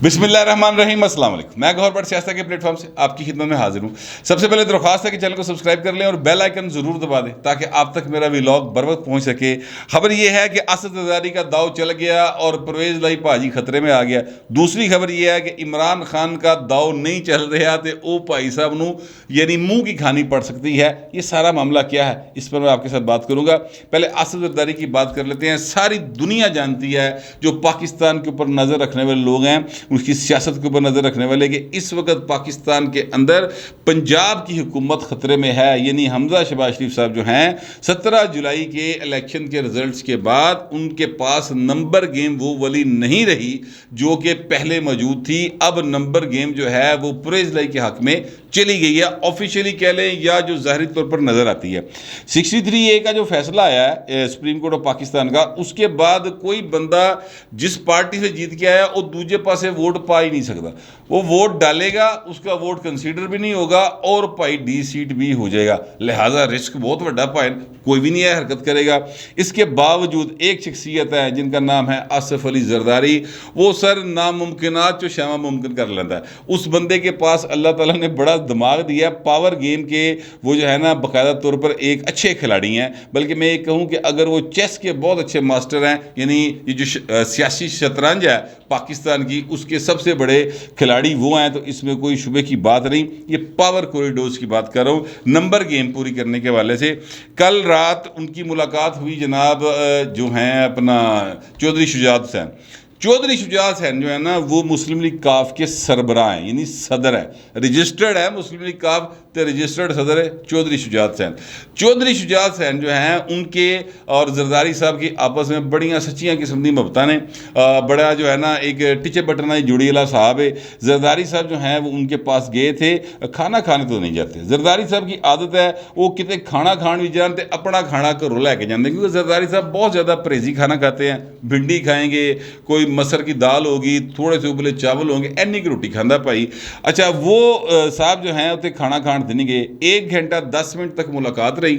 بسم اللہ الرحمن الرحیم، السلام علیکم۔ میں گوہر بٹ سیاست کے پلیٹ فارم سے آپ کی خدمت میں حاضر ہوں۔ سب سے پہلے درخواست ہے کہ چینل کو سبسکرائب کر لیں اور بیل آئیکن ضرور دبا دیں تاکہ آپ تک میرا ویلاگ بر وقت پہنچ سکے۔ خبر یہ ہے کہ اسد زرداری کا داؤ چل گیا اور پرویز لائی بھاجی خطرے میں آ گیا۔ دوسری خبر یہ ہے کہ عمران خان کا داؤ نہیں چل رہا تو او بھائی صاحب نو یعنی منہ کی کھانی پڑ سکتی ہے۔ یہ سارا معاملہ کیا ہے اس پر میں آپ کے ساتھ بات کروں گا۔ پہلے اسد زرداری کی بات کر لیتے ہیں۔ ساری دنیا جانتی ہے، جو پاکستان کے اوپر نظر رکھنے والے لوگ ہیں، اس کی سیاست کے اوپر نظر رکھنے والے، کہ اس وقت پاکستان کے اندر پنجاب کی حکومت خطرے میں ہے۔ یعنی حمزہ شہباز شریف صاحب جو ہیں 17 جولائی کے الیکشن کے رزلٹس کے بعد ان کے پاس نمبر گیم وہ والی نہیں رہی جو کہ پہلے موجود تھی۔ اب نمبر گیم جو ہے وہ پرویز لائی کے حق میں چلی گئی ہے، آفیشیلی کہہ لیں یا جو ظاہری طور پر نظر آتی ہے۔ 63A کا جو فیصلہ آیا ہے سپریم کورٹ آف پاکستان کا، اس کے بعد کوئی بندہ جس پارٹی سے جیت کے آیا وہ دوسرے پاسے ووٹ پا ہی نہیں سکتا۔ وہ ووٹ ڈالے گا، اس کا ووٹ کنسیڈر بھی نہیں ہوگا اور پائی ڈی سیٹ بھی ہو جائے گا۔ لہٰذا رسک بہت بڑا پائے، کوئی بھی نہیں ہے حرکت کرے گا۔ اس کے باوجود ایک شخصیت ہے جن کا نام ہے آصف علی زرداری، وہ سر ناممکنات جو شامہ ممکن کر لیتا ہے۔ اس بندے کے پاس اللہ تعالیٰ نے بڑا دماغ دیا ہے۔ پاور گیم کے وہ جو ہے نا باقاعدہ طور پر ایک اچھے کھلاڑی ہیں، بلکہ میں یہ کہوں کہ اگر وہ چیس کے بہت اچھے ماسٹر ہیں، یعنی یہ جو سیاسی شطرنج ہے پاکستان کی، اس کے سب سے بڑے کھلاڑی وہ ہیں، تو اس میں کوئی شبے کی بات نہیں۔ یہ پاور کوریڈورز کی بات کر رہا ہوں نمبر گیم پوری کرنے کے حوالے سے۔ کل رات ان کی ملاقات ہوئی جناب جو ہیں اپنا چودھری شجاعت حسین۔ چودھری شجاعت حسین جو ہے نا وہ مسلم لیگ کاف کے سربراہ ہیں، یعنی صدر ہے، رجسٹرڈ ہے مسلم لیگ کاف تے رجسٹرڈ صدر ہے چودھری شجاعت حسین۔ چودھری شجاعت حسین جو ہیں ان کے اور زرداری صاحب کی آپس میں بڑیاں سچیاں قسم کی محبتیں نے، بڑا جو ہے نا ایک ٹچے بٹنا جڑی والا صاحب ہے۔ زرداری صاحب جو ہیں وہ ان کے پاس گئے تھے، کھانا کھانے تو نہیں جاتے۔ زرداری صاحب کی عادت ہے وہ کتے کھانا کھان بھی جانتے، اپنا کھانا گھروں لے کے جاتے، کیونکہ زرداری صاحب بہت زیادہ پرہیزی کھانا کھاتے ہیں۔ بھنڈی کھائیں گے، کوئی مسر کی دال ہوگی، تھوڑے سے ابلے چاول ہوں گے، اینی کی روٹی کھاندہ پائی۔ اچھا وہ صاحب جو ہیں اتنے کھانا کھان تھے نہیں گئے۔ 1 گھنٹہ 10 منٹ تک ملاقات رہی۔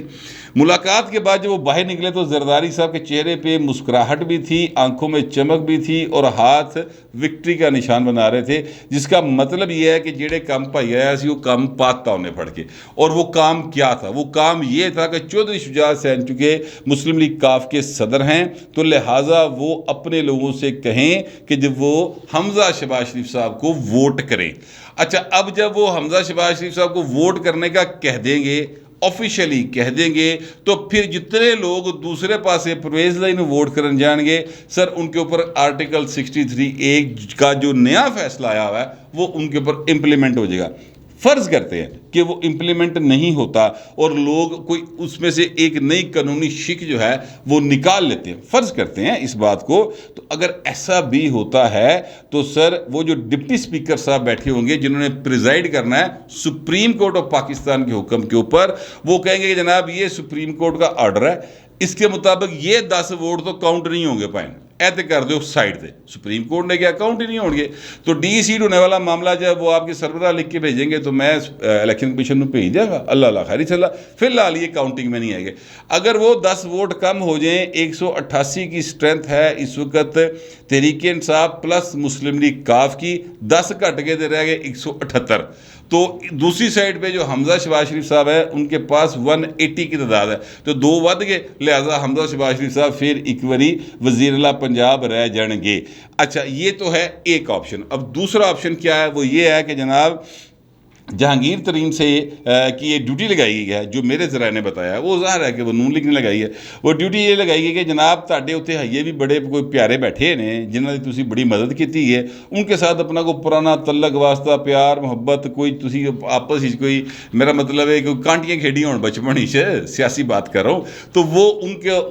ملاقات کے بعد جب وہ باہر نکلے تو زرداری صاحب کے چہرے پہ مسکراہٹ بھی تھی، آنکھوں میں چمک بھی تھی اور ہاتھ وکٹری کا نشان بنا رہے تھے، جس کا مطلب یہ ہے کہ جڑے کام پائی آیا سی وہ کام پاتا انہیں پڑھ کے۔ اور وہ کام کیا تھا؟ وہ کام یہ تھا کہ چودھری شجاعت حسین چونکہ مسلم لیگ کاف کے صدر ہیں تو لہٰذا وہ اپنے لوگوں سے کہیں کہ جب وہ حمزہ شہباز شریف صاحب کو ووٹ کریں۔ اچھا اب جب وہ حمزہ شہباز شریف صاحب کو ووٹ کرنے کا کہہ دیں گے، آفیشیلی کہہ دیں گے، تو پھر جتنے لوگ دوسرے پاسے پرویز لائی نے ووٹ کرن جان گے، سر ان کے اوپر آرٹیکل 63A کا جو نیا فیصلہ آیا ہوا ہے وہ ان کے اوپر امپلیمنٹ ہو جائے گا۔ فرض کرتے ہیں کہ وہ امپلیمنٹ نہیں ہوتا اور لوگ کوئی اس میں سے ایک نئی قانونی شک جو ہے وہ نکال لیتے ہیں، فرض کرتے ہیں اس بات کو، تو اگر ایسا بھی ہوتا ہے تو سر وہ جو ڈپٹی سپیکر صاحب بیٹھے ہوں گے جنہوں نے پریزائڈ کرنا ہے سپریم کورٹ آف پاکستان کے حکم کے اوپر، وہ کہیں گے کہ جناب یہ سپریم کورٹ کا آرڈر ہے، اس کے مطابق یہ 10 ووٹ تو کاؤنٹ نہیں ہوں گے پائیں، ایتے کر دو سائڈ تے۔ سپریم کورٹ نے کیا اکاؤنٹ ہی نہیں ہوں گے، تو ڈی سیٹ ہونے والا معاملہ جب وہ آپ کے سربراہ لکھ کے بھیجیں گے تو میں الیکشن کمیشن میں بھیج دیا گا، اللہ اللہ خیری چلا، فی الحال یہ کاؤنٹنگ میں نہیں آئے گا۔ اگر وہ 10 ووٹ کم ہو جائیں، 188 کی اسٹرینتھ ہے اس وقت تحریک انصاف پلس مسلم لیگ کاف کی، 10 گھٹ کے دے رہ گئے 178، تو دوسری سائڈ پہ جو حمزہ شہباز شریف صاحب ہے ان کے پاس 180 کی تعداد ہے، تو 2 ود گئے، لہذا حمزہ شہباز شریف صاحب پھر ایک وری وزیر اعلیٰ پنجاب رہ جان گے۔ اچھا یہ تو ہے ایک آپشن۔ اب دوسرا آپشن کیا ہے؟ وہ یہ ہے کہ جناب جہانگیر ترین سے کی یہ ڈیوٹی لگائی گئی ہے، جو میرے ذرائع نے بتایا ہے، وہ ظاہر ہے کہ وہ نون لیگ نے لگائی ہے، وہ ڈیوٹی یہ لگائی گئی کہ جناب تاڑے اتنے یہ بھی بڑے کوئی پیارے بیٹھے ہیں جنہوں نے تسی بڑی مدد کی ہے، ان کے ساتھ اپنا کوئی پرانا تعلق واسطہ پیار محبت کوئی تسی آپس ہی کوئی، میرا مطلب ہے کہ کانٹیاں کھیڑی ہوں بچپن ہی سے سیاسی بات کر رہا ہوں، تو وہ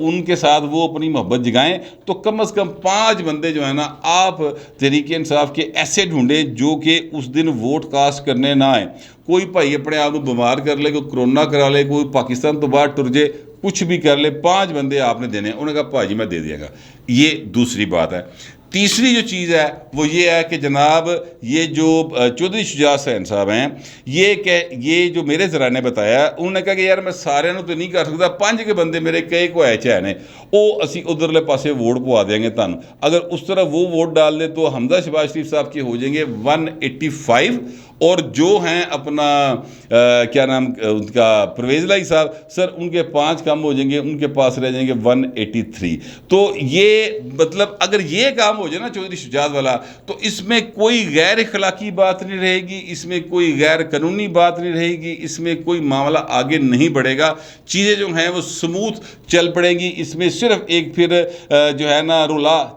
ان کے ساتھ وہ اپنی محبت جگائیں، تو کم از کم 5 بندے جو ہیں نا آپ تحریک انصاف کے ایسے ڈھونڈے جو کہ اس دن ووٹ کاسٹ کرنے نہ آئے۔ کوئی بھائی اپنے آپ کو بیمار کر لے، کوئی کرونا کرا لے، کوئی پاکستان تو باہر ٹر جائے، کچھ بھی کر لے، 5 بندے آپ نے دینے ہیں۔ انہوں نے کہا بھائی میں دے دیا گا۔ یہ دوسری بات ہے۔ تیسری جو چیز ہے وہ یہ ہے کہ جناب یہ جو چودھری شجاعت حسین صاحب ہیں یہ جو میرے ذرا نے بتایا، انہوں نے کہا کہ یار میں سارے تو نہیں کر سکتا، 5 کے بندے میرے کئی کو ایچ ہے وہ اسی ادھرلے پاسے ووٹ پوا دیں گے تن، اگر اس طرح وہ ووٹ ڈال دے تو حمزہ شہباز شریف صاحب کے ہو جائیں گے 185، اور جو ہیں اپنا کیا نام ان کا پرویز الہی صاحب سر، ان کے 5 کم ہو جائیں گے، ان کے پاس رہ جائیں گے 183۔ تو یہ مطلب اگر یہ کام ہو جائے نا چودھری شجاعت والا، تو اس میں کوئی غیر اخلاقی بات نہیں رہے گی، اس میں کوئی غیر قانونی بات نہیں رہے گی، اس میں کوئی معاملہ آگے نہیں بڑھے گا، چیزیں جو ہیں وہ سموتھ چل پڑیں گی۔ اس میں صرف ایک پھر جو ہے نا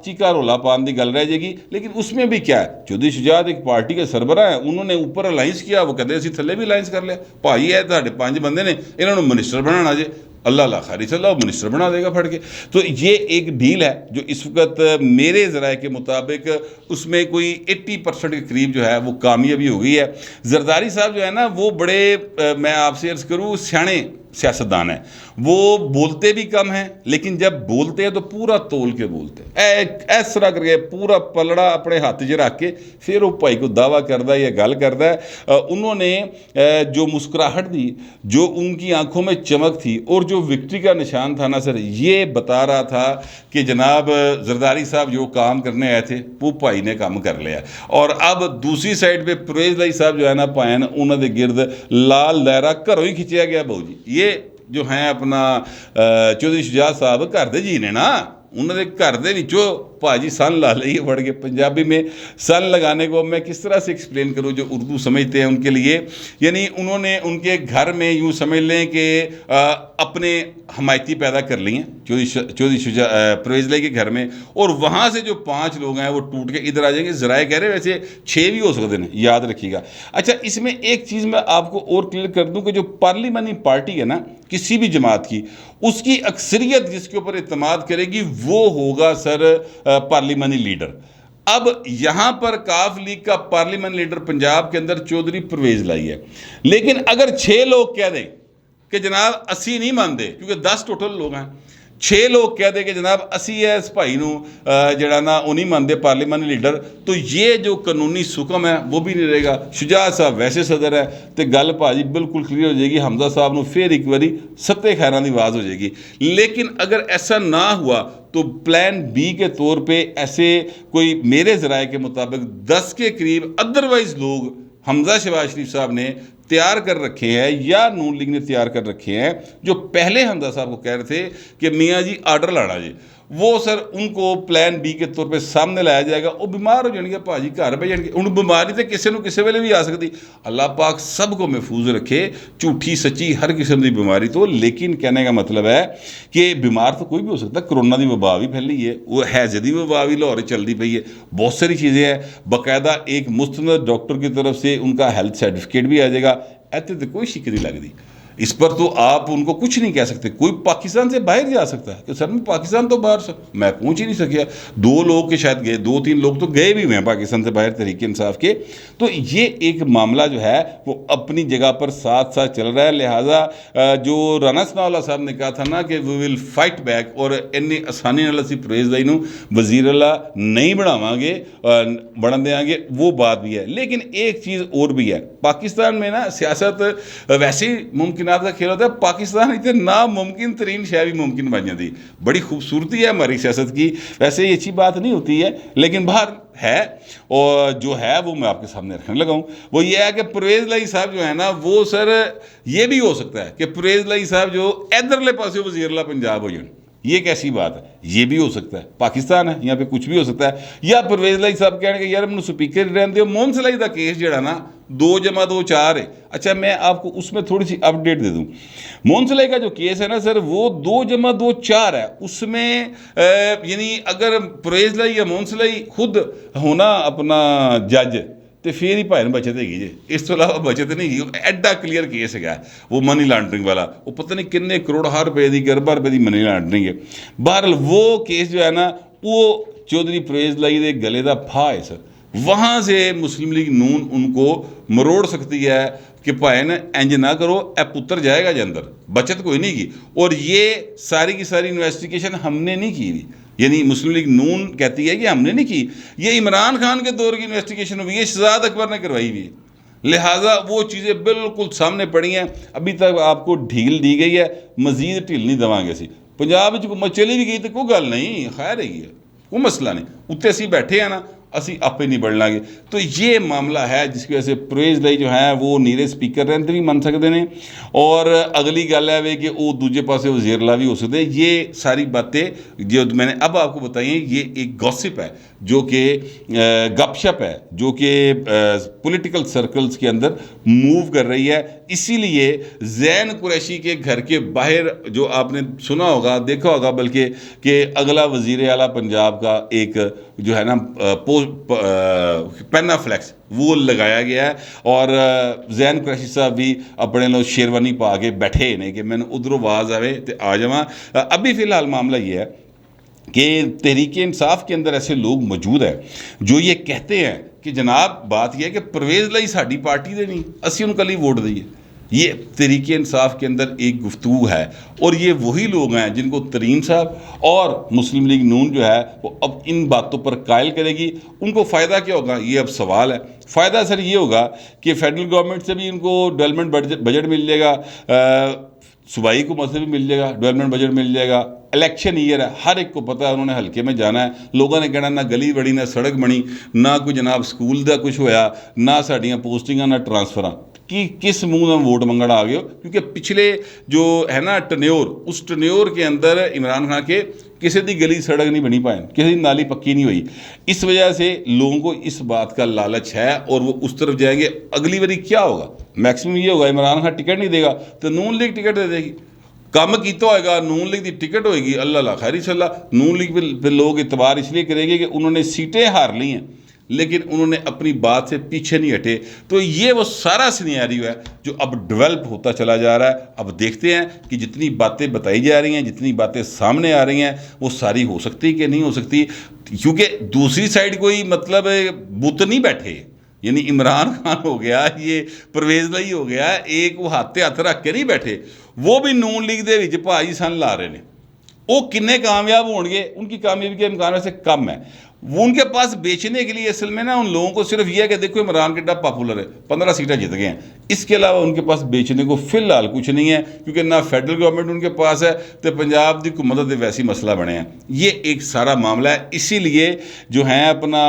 چیکا رولا پان دی گل رہ جائے گی۔ لیکن اس میں بھی کیا ہے، چودھری شجاعت ایک پارٹی کے سربراہ ہیں، انہوں نے اوپر الائنس کیا، وہ کہتے ہیں اسی تھلے بھی الائنس کر لیا، بھائی ہے تھے 5 بندے نے، انہوں نے منسٹر بنانا جے، اللہ خیری صلی اللہ منسٹر بنا دے گا پھڑ کے۔ تو یہ ایک ڈیل ہے جو اس وقت میرے ذرائع کے مطابق اس میں کوئی 80% کے قریب جو ہے وہ کامیابی ہو گئی ہے۔ زرداری صاحب جو ہے نا وہ بڑے میں آپ سے عرض کروں سیانے سیاستدان ہیں، وہ بولتے بھی کم ہیں، لیکن جب بولتے ہیں تو پورا تول کے بولتے ہیں، اس طرح کر کے پورا پلڑا اپنے ہاتھ چ رکھ کے پھر وہ بھائی کو دعویٰ کرتا ہے یا گل کرتا ہے۔ انہوں نے جو مسکراہٹ دی، جو ان کی آنکھوں میں چمک تھی، اور جو وکٹری کا نشان تھا نا سر، یہ بتا رہا تھا کہ جناب زرداری صاحب جو کام کرنے آئے تھے وہ بھائی نے کام کر لیا۔ اور اب دوسری سائڈ پہ پرویز الہی صاحب جو ہے نا پائن انہوں نے گرد لال دائرہ گھروں ہی کھچیا گیا بہو جی۔ یہ جو ہیں اپنا چودھری شجاعت صاحب گھر دے جی نے نا، انہوں نے گھر دے وچوں پاجی سن لا لئیے بڑھ کے، پنجابی میں سن لگانے کو میں کس طرح سے ایکسپلین کروں جو اردو سمجھتے ہیں ان کے لیے، یعنی انہوں نے ان کے گھر میں یوں سمجھ لیں کہ اپنے حمایتی پیدا کر لی ہیں چودھری پرویز الہی کے گھر میں، اور وہاں سے جو 5 لوگ ہیں وہ ٹوٹ کے ادھر آ جائیں گے۔ ذرائع کہہ رہے ویسے 6 بھی ہو سکتے ہیں، یاد رکھیے گا۔ اچھا، اس میں ایک چیز میں آپ کو اور کلیئر کر دوں کہ جو پارلیمانی پارٹی ہے نا کسی بھی جماعت کی، اس کی اکثریت جس کے اوپر اعتماد کرے گی وہ ہوگا سر پارلیمانی لیڈر۔ اب یہاں پر کاف لیگ کا پارلیمانی لیڈر پنجاب کے اندر چودھری پرویز الہی ہے، لیکن اگر 6 لوگ کہہ دیں کہ جناب اسی نہیں مانتے، کیونکہ 10 ٹوٹل لوگ ہیں، 6 لوگ کہہ دیں کہ جناب اسی ہے اس بھائی نو جڑا نا وہ نہیں مانتے پارلیمانی لیڈر، تو یہ جو قانونی حکم ہے وہ بھی نہیں رہے گا۔ شجاعت صاحب ویسے صدر ہے تو گل بھاجی بالکل کلیئر ہو جائے گی، حمزہ صاحب نو پھر ایک باری ستے خیران دی آواز ہو جائے گی۔ لیکن اگر ایسا نہ ہوا تو پلان بی کے طور پہ ایسے کوئی میرے ذرائع کے مطابق 10 کے قریب ادروائز لوگ حمزہ شہباز شریف صاحب نے تیار کر رکھے ہیں یا نون لیگ نے تیار کر رکھے ہیں، جو پہلے حمزہ صاحب کو کہہ رہے تھے کہ میاں جی آرڈر لانا جی، وہ سر ان کو پلان بی کے طور پہ سامنے لایا جائے گا۔ وہ بیمار ہو جائیں گے بھاجی، گھر پہ جان گے، ان بیماری تو کسی نو کسی ویلے بھی آ سکتی، اللہ پاک سب کو محفوظ رکھے جھوٹھی سچی ہر قسم کی بیماری تو۔ لیکن کہنے کا مطلب ہے کہ بیمار تو کوئی بھی ہو سکتا ہے، کرونا دی وبا بھی پھیلی ہے، وہ حیض دی وبا بھی لاہور چلتی پئی ہے، بہت ساری چیزیں ہیں، باقاعدہ ایک مستند ڈاکٹر کی طرف سے ان کا ہیلتھ سرٹیفکیٹ بھی آ جائے گا، ایسے تو کوئی شک نہیں لگتی اس پر، تو آپ ان کو کچھ نہیں کہہ سکتے۔ کوئی پاکستان سے باہر جا سکتا ہے کہ سر میں پاکستان تو باہر میں پہنچ ہی نہیں سکیا، 2 لوگ کے شاید گئے، 2-3 لوگ تو گئے بھی ہوئے ہیں پاکستان سے باہر تحریک انصاف کے۔ تو یہ ایک معاملہ جو ہے وہ اپنی جگہ پر ساتھ ساتھ چل رہا ہے، لہٰذا جو رانا ثناء اللہ صاحب نے کہا تھا نا کہ وی ول فائٹ بیک، اور انی آسانی نال اسی پرویز الہی نو وزیر اللہ نہیں بناواں گے، بڑھن دیاں گے، وہ بات بھی ہے۔ لیکن ایک چیز اور بھی ہے، پاکستان میں نا سیاست ویسے ہی ممکنات کا کھیل ہوتا ہے، پاکستان اتنے ناممکن ترین شے بھی ممکن بن جاتی، بڑی خوبصورتی ہے ہماری سیاست کی، ویسے یہ اچھی بات نہیں ہوتی ہے، لیکن باہر ہے، اور جو ہے وہ میں آپ کے سامنے رکھنے لگا ہوں۔ وہ یہ ہے کہ پرویز الہی صاحب جو ہے نا وہ سر یہ بھی ہو سکتا ہے کہ پرویز الہی صاحب جو ادھرلے پاسے وزیر اللہ پنجاب ہو جائیں، یہ کیسی بات ہے، یہ بھی ہو سکتا ہے، پاکستان ہے یہاں پہ کچھ بھی ہو سکتا ہے۔ یا پرویز الہی صاحب کہنے کہ یار مجھے سپیکر رہن دیو، موہن سلائی دا کیس جڑا نا 2+2=4 ہے۔ اچھا، میں آپ کو اس میں تھوڑی سی اپڈیٹ دے دوں، موہن سلائی کا جو کیس ہے نا سر وہ 2+2=4 ہے، اس میں یعنی اگر پرویز الہی یا موہن سلائی خود ہونا اپنا جج تو پھر ہی بھائی بچت ہے گی جی، اس تو علاوہ بچت نہیں گی۔ ایڈا کلیئر کیس ہے وہ منی لانڈرنگ والا، وہ پتہ نہیں کنے کروڑ روپے دی ارباں روپے دی منی لانڈرنگ ہے۔ بہرحال وہ کیس جو ہے نا وہ چودھری پرویز الہی دے گلے دا پھا ہے سر، وہاں سے مسلم لیگ نون ان کو مروڑ سکتی ہے کہ بھائن انج نہ کرو، اے پتر جائے گا جے اندر، بچت کوئی نہیں کی۔ اور یہ ساری کی ساری انویسٹیگیشن ہم نے نہیں کی، یعنی مسلم لیگ نون کہتی ہے کہ ہم نے نہیں کی، یہ عمران خان کے دور کی انویسٹیگیشن ہوئی ہے، شہزاد اکبر نے کروائی ہوئی ہے، لہٰذا وہ چیزیں بالکل سامنے پڑی ہیں۔ ابھی تک آپ کو ڈھیل دی گئی ہے، مزید ڈھیل نہیں دواں گے سی۔ پنجاب حکومت چلی بھی گئی تو کوئی گل نہیں، خیر ہے، کوئی مسئلہ نہیں، اتنے اسی بیٹھے ہیں نا، اسی آپ ہی نہیں بڑھنا گے۔ تو یہ معاملہ ہے جس کی وجہ سے پرویز لائی جو ہیں وہ نیرے سپیکر رہتے بھی من سکتے ہیں، اور اگلی گل ہے کہ وہ دوجے پاسے وزیر اللہ بھی ہو سکتے ہیں۔ یہ ساری باتیں جو میں نے اب آپ کو بتائی ہیں، یہ ایک گوسپ ہے، جو کہ گپ شپ ہے، جو کہ پولیٹیکل سرکلز کے اندر موو کر رہی ہے۔ اسی لیے زین قریشی کے گھر کے باہر جو آپ نے سنا ہوگا، دیکھا ہوگا بلکہ، کہ اگلا وزیر اعلیٰ پنجاب کا ایک جو ہے نا پینا فلیکس وہ لگایا گیا ہے، اور زین قریشی صاحب بھی اپنے لوگ شیروانی پا کے بیٹھے ہیں کہ میں نے ادھروں آواز آوے تو آ جاواں۔ ابھی فی الحال معاملہ یہ ہے کہ تحریک انصاف کے اندر ایسے لوگ موجود ہیں جو یہ کہتے ہیں کہ جناب بات یہ ہے کہ پرویز لائی ساڑی پارٹی دے نہیں، اسی ان کلی ووٹ دئیے۔ یہ تحریک انصاف کے اندر ایک گفتگو ہے، اور یہ وہی لوگ ہیں جن کو ترین صاحب اور مسلم لیگ نون جو ہے وہ اب ان باتوں پر قائل کرے گی۔ ان کو فائدہ کیا ہوگا، یہ اب سوال ہے۔ فائدہ سر یہ ہوگا کہ فیڈرل گورنمنٹ سے بھی ان کو ڈیولپمنٹ بجٹ مل جائے گا، صوبائی حکومت سے بھی مل جائے گا، ڈیولپمنٹ بجٹ مل جائے گا۔ الیکشن ایئر ہے، ہر ایک کو پتہ ہے انہوں نے حلقے میں جانا ہے، لوگوں نے کہنا نہ گلی بڑی نہ سڑک بنی، نہ کوئی جناب سکول دا کچھ ہویا، نہ ساڑیاں پوسٹنگاں نہ ٹرانسفراں، کہ کس منہ میں ووٹ منگڑ آ گئے ہو، کیونکہ پچھلے جو ہے نا ٹنیور، اس ٹنیور کے اندر عمران خان کے کسی دی گلی سڑک نہیں بنی پائیں، کسی دی نالی پکی نہیں ہوئی۔ اس وجہ سے لوگوں کو اس بات کا لالچ ہے اور وہ اس طرف جائیں گے۔ اگلی باری کیا ہوگا، میکسیمم یہ ہوگا عمران خان ٹکٹ نہیں دے گا تو نون لیگ ٹکٹ دے دے گی، کم کیتا ہوئے گا، نون لیگ دی ٹکٹ ہوئے گی، اللہ خیر انشاءاللہ۔ نون لیگ پہ لوگ اعتبار اس لیے کرے گے کہ انہوں نے سیٹیں ہار لی ہیں، لیکن انہوں نے اپنی بات سے پیچھے نہیں ہٹے۔ تو یہ وہ سارا سینیریو ہے جو اب ڈیولپ ہوتا چلا جا رہا ہے۔ اب دیکھتے ہیں کہ جتنی باتیں بتائی جا رہی ہیں، جتنی باتیں سامنے آ رہی ہیں، وہ ساری ہو سکتی کہ نہیں ہو سکتی، کیونکہ دوسری سائڈ کوئی مطلب بت نہیں بیٹھے، یعنی عمران خان ہو گیا، یہ پرویز لائی ہو گیا، ایک وہ ہاتھ رکھ کے نہیں بیٹھے، وہ بھی نون لیگ دے وچ بھائی سن لا رہے ہیں۔ وہ کنے کامیاب ہوں گے، ان کی کامیابی کے امکان سے کم ہے۔ وہ ان کے پاس بیچنے کے لیے اصل میں نا ان لوگوں کو صرف یہ ہے کہ دیکھو عمران کتنا پاپولر ہے، 15 سیٹیں جیت گئے ہیں، اس کے علاوہ ان کے پاس بیچنے کو فی الحال کچھ نہیں ہے، کیونکہ نہ فیڈرل گورنمنٹ ان کے پاس ہے تو پنجاب دی حکومت دے ویسی مسئلہ بنے ہیں۔ یہ ایک سارا معاملہ ہے، اسی لیے جو ہیں اپنا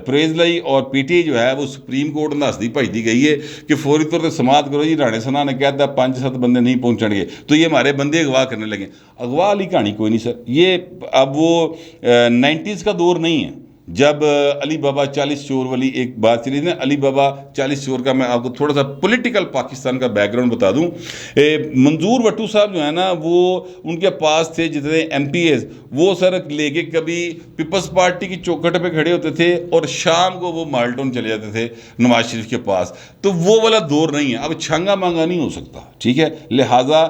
پرویز لائی اور پی ٹی جو ہے وہ سپریم کورٹ نسدی بھجتی گئی ہے کہ فوری طور پر سماعت کرو جی، رانے سنا نے کہتا 5-7 بندے نہیں پہنچن گے تو یہ ہمارے بندے اغوا کرنے لگے۔ اغوا والی کہانی کوئی نہیں سر، یہ اب وہ 90s کا دور نہیں ہے جب علی بابا 40 چور والی ایک بات چلی نا۔ علی بابا 40 چور کا میں آپ کو تھوڑا سا پولیٹیکل پاکستان کا بیک گراؤنڈ بتا دوں۔ منظور وٹو صاحب جو ہے نا، وہ ان کے پاس تھے جتنے ایم پی ایز، وہ سر لے کے کبھی پیپلز پارٹی کی چوکھٹ پہ کھڑے ہوتے تھے اور شام کو وہ مالٹون چلے جاتے تھے نواز شریف کے پاس۔ تو وہ والا دور نہیں ہے، اب چھانگا مانگا نہیں ہو سکتا، ٹھیک ہے۔ لہٰذا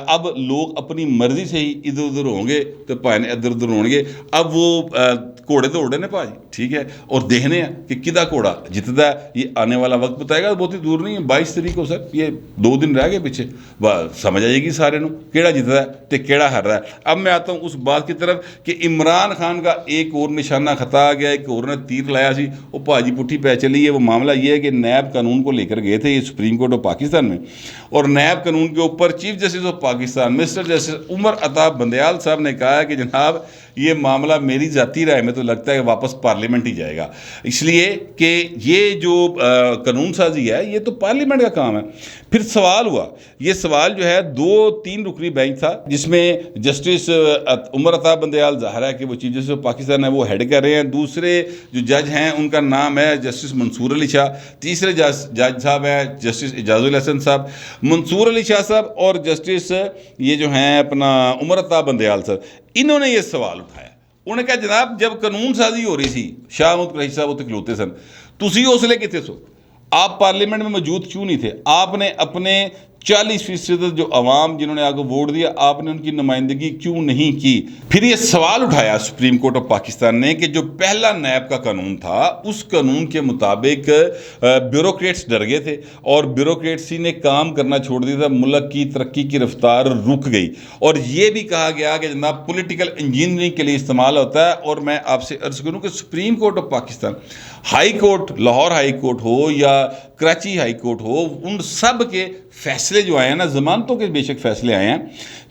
اب لوگ اپنی مرضی سے ہی ادھر ادھر ہوں گے تو پائنے ادھر ادھر ہوں گے۔ اب وہ گھوڑے دوڑے نے پاجی، ٹھیک ہے، اور دیکھنے ہیں کہ کدا گھوڑا جتتا ہے، یہ آنے والا وقت بتائے گا، بہت ہی دور نہیں ہے۔ 22 تاریخ کو سر یہ 2 دن رہ گئے پیچھے، سمجھ آئے گی سارے نو کیڑا جتتا ہے تو کیڑا ہر رہا ہے۔ اب میں آتا ہوں اس بات کی طرف کہ عمران خان کا ایک اور نشانہ خطا آ گیا، ایک اور نے تیر لایا سی، وہ پاجی پٹھی پہ چلی ہے۔ وہ معاملہ یہ ہے کہ نیب قانون کو لے کر گئے تھے یہ سپریم کورٹ آف پاکستان میں، اور نیب قانون کے اوپر chief justice of Pakistan mister justice Umar Ata Bandial صاحب نے کہا ہے کہ جناب یہ معاملہ میری ذاتی رائے میں تو لگتا ہے کہ واپس پارلیمنٹ ہی جائے گا، اس لیے کہ یہ جو قانون سازی ہے یہ تو پارلیمنٹ کا کام ہے۔ پھر سوال ہوا، یہ سوال جو ہے 2-3 رکنی بینچ تھا، جس میں جسٹس عمر عطا بندیال ظاہر ہے کہ وہ چیف جسٹس آف پاکستان ہے، وہ ہیڈ کر رہے ہیں۔ دوسرے جو جج ہیں ان کا نام ہے جسٹس منصور علی شاہ، تیسرے جج صاحب ہیں جسٹس اعجاز الحسن صاحب۔ منصور علی شاہ صاحب اور جسٹس یہ جو ہیں اپنا عمر عطا بندیال صاحب، انہوں نے یہ سوال اٹھایا۔ انہوں نے کہا جناب جب قانون سازی ہو رہی تھی، شاہ محمود قریشی صاحب اتنے کھلوتے سن، تسی اس لیے کتنے سو، آپ پارلیمنٹ میں موجود کیوں نہیں تھے؟ آپ نے اپنے 40% جو عوام جنہوں نے آپ کو ووٹ دیا آپ نے ان کی نمائندگی کیوں نہیں کی؟ پھر یہ سوال اٹھایا سپریم کورٹ آف پاکستان نے کہ جو پہلا نیب کا قانون تھا اس قانون کے مطابق بیوروکریٹس ڈر گئے تھے اور بیوروکریٹسی نے کام کرنا چھوڑ دیا تھا، ملک کی ترقی کی رفتار رک گئی، اور یہ بھی کہا گیا کہ جناب پولیٹیکل انجینئرنگ کے لیے استعمال ہوتا ہے۔ اور میں آپ سے عرض کروں کہ supreme court of Pakistan, high court Lahore high court ہو یا کراچی ہائی کورٹ ہو، ان سب کے فیصلے جو آئے ہیں نا، ضمانتوں کے بے شک فیصلے آئے ہیں،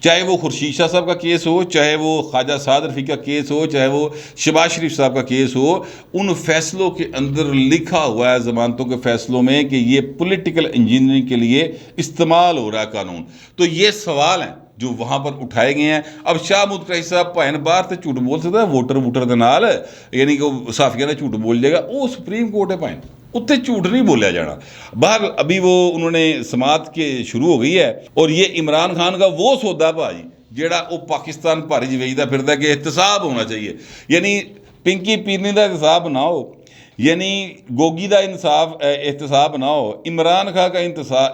چاہے وہ خورشید شاہ صاحب کا کیس ہو، چاہے وہ خواجہ سعد رفیق کا کیس ہو، چاہے وہ شہباز شریف صاحب کا کیس ہو، ان فیصلوں کے اندر لکھا ہوا ہے ضمانتوں کے فیصلوں میں کہ یہ پولیٹیکل انجینئرنگ کے لیے استعمال ہو رہا ہے قانون۔ تو یہ سوال ہیں جو وہاں پر اٹھائے گئے ہیں۔ اب شاہ محمود قریشی صاحب بھائن باہر تے جھوٹ بول سکتا ہے ووٹر دے نال، یعنی کہ صحافیوں نے جھوٹ بول جائے گا، وہ سپریم کورٹ ہے بھائن، اتنے جھوٹ نہیں بولیا جانا۔ باہر ابھی وہ انہوں نے سماعت کے شروع ہو گئی ہے، اور یہ عمران خان کا وہ سودا بھائی جیڑا وہ پاکستان بھاری ویچدا پھردا کہ احتساب ہونا چاہیے، یعنی پنکی پیرنی دا احتساب نہ ہو، یعنی گوگی دا احتساب نہ ہو، عمران خان کا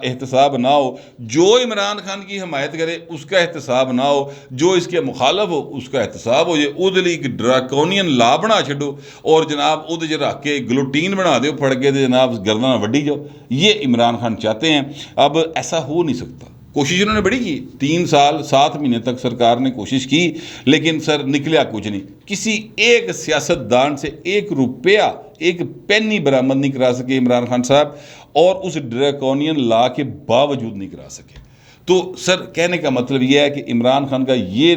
احتساب نہ ہو، جو عمران خان کی حمایت کرے اس کا احتساب نہ ہو، جو اس کے مخالف ہو اس کا احتساب ہو جائے، وہ ایک ڈراکونین لا بنا چھڈو اور جناب وہ رکھ کے گلوٹین بنا دیو پھڑ کے جناب گردناں وڈی جاؤ۔ یہ عمران خان چاہتے ہیں۔ اب ایسا ہو نہیں سکتا۔ کوشش انہوں نے بڑی کی، 3 سال 7 مہینے تک سرکار نے کوشش کی، لیکن سر نکلیا کچھ نہیں۔ کسی ایک سیاستدان سے 1 روپیہ 1 پینی برآمد نہیں کرا سکے عمران خان صاحب، اور اس ڈریکونین لا کے باوجود نہیں کرا سکے۔ تو سر کہنے کا مطلب یہ ہے کہ عمران خان کا یہ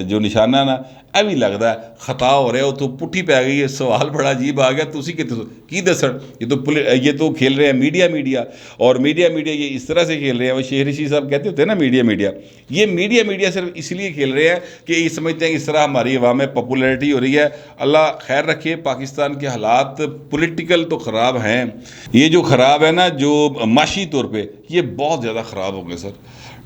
جو نشانہ ہے نا، ایویں لگتا ہے خطا ہو رہا ہے، وہ تو پٹھی پی گئی ہے۔ سوال بڑا عجیب آ گیا، تسی کی دسن، یہ تو کھیل رہے ہیں میڈیا، اور میڈیا یہ اس طرح سے کھیل رہے ہیں۔ وہ شہری شیخ صاحب کہتے ہوتے ہیں نا میڈیا، یہ میڈیا صرف اس لیے کھیل رہے ہیں کہ یہ سمجھتے ہیں کہ اس طرح ہماری عوام میں پاپولیرٹی ہو رہی ہے۔ اللہ خیر رکھے، پاکستان کے حالات پولیٹیکل تو خراب ہیں، یہ جو خراب ہے نا، جو معاشی طور پہ یہ بہت زیادہ خراب ہو گئے سر۔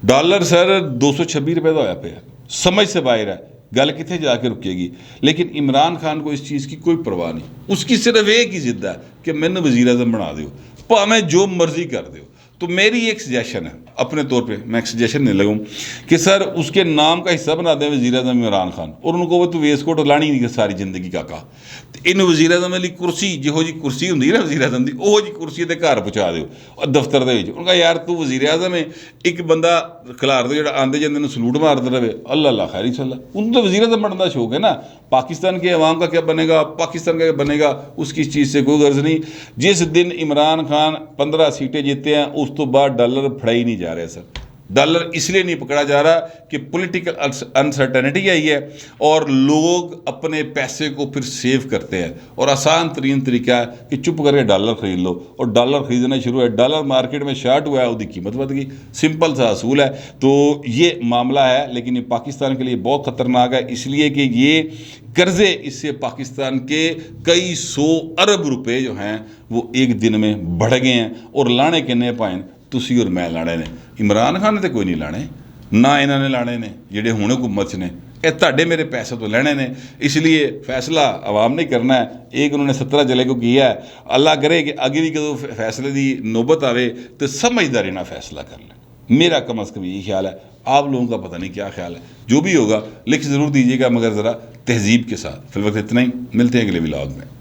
ڈالر سر 226 روپے کا ہوا پہ، سمجھ سے باہر ہے، گل کتنے جا کے رکے گی۔ لیکن عمران خان کو اس چیز کی کوئی پرواہ نہیں، اس کی صرف ایک ہی ضد ہے کہ میں نے وزیر اعظم بنا دیو، پاویں جو مرضی کر دیو۔ تو میری ایک سجیشن ہے اپنے طور پہ، میں ایک سجیشن نہیں لگوں کہ سر اس کے نام کا حصہ بنا دیں وزیر اعظم عمران خان، اور ان کو وہ تو ویس کوٹ لانی نہیں ساری زندگی کا کہا، ان وزیر اعظم والی کرسی جہو جی کرسی ہوندی نا وزیر اعظم دی، وہ جی کرسی تے گھر پہنچا دیو اور دفتر دے وچ۔ ان کا یار تو وزیر اعظم ہے، ایک بندہ کھلار دے جڑا آندے جاندے نوں سلوٹ ماردا رہے، اللہ خیر انشاءاللہ۔ ان تو وزیر اعظم بننے کا شوق ہے نا، پاکستان کے عوام کا کیا بنے گا، پاکستان کا کیا بنے گا، اس کی چیز سے کوئی غرض نہیں۔ جس دن عمران خان 15 سیٹیں جیتے ہیں اس تو بعد ڈالر پھڑا ہی نہیں جا رہا سر۔ ڈالر اس لیے نہیں پکڑا جا رہا کہ پولیٹیکل انسرٹنٹی آئی ہے، اور لوگ اپنے پیسے کو پھر سیو کرتے ہیں، اور آسان ترین طریقہ ہے کہ چپ کر کے ڈالر خرید لو، اور ڈالر خریدنا شروع ہے، ڈالر مارکیٹ میں شارٹ ہوا ہے، وہ قیمت بڑھ گئی، سمپل سا اصول ہے۔ تو یہ معاملہ ہے، لیکن یہ پاکستان کے لیے بہت خطرناک ہے، اس لیے کہ یہ قرضے اس سے پاکستان کے کئی 100 ارب روپے جو ہیں وہ ایک دن میں بڑھ گئے ہیں، اور لانے کنے پائیں تسی اور میں لانے نے۔ عمران خان نے تو کوئی نہیں لانے، نہ انہوں نے لانے نے جڑے ہوں حکومت نے، یہ تہاڈے میرے پیسے تو لینے نے، اس لیے فیصلہ عوام نے کرنا ہے۔ ایک انہوں نے 17 جولائی کو کیا ہے، اللہ کرے کہ آگے بھی کدو فیصلے دی نوبت آوے تو سمجھداری نہ فیصلہ کر لیں، میرا کم از کم یہی خیال ہے۔ آپ لوگوں کا پتہ نہیں کیا خیال ہے، جو بھی ہوگا لکھ ضرور دیجیے گا، مگر ذرا تہذیب کے ساتھ۔ فی الوقت اتنا ہی، ملتے ہیں اگلے ولاگ میں۔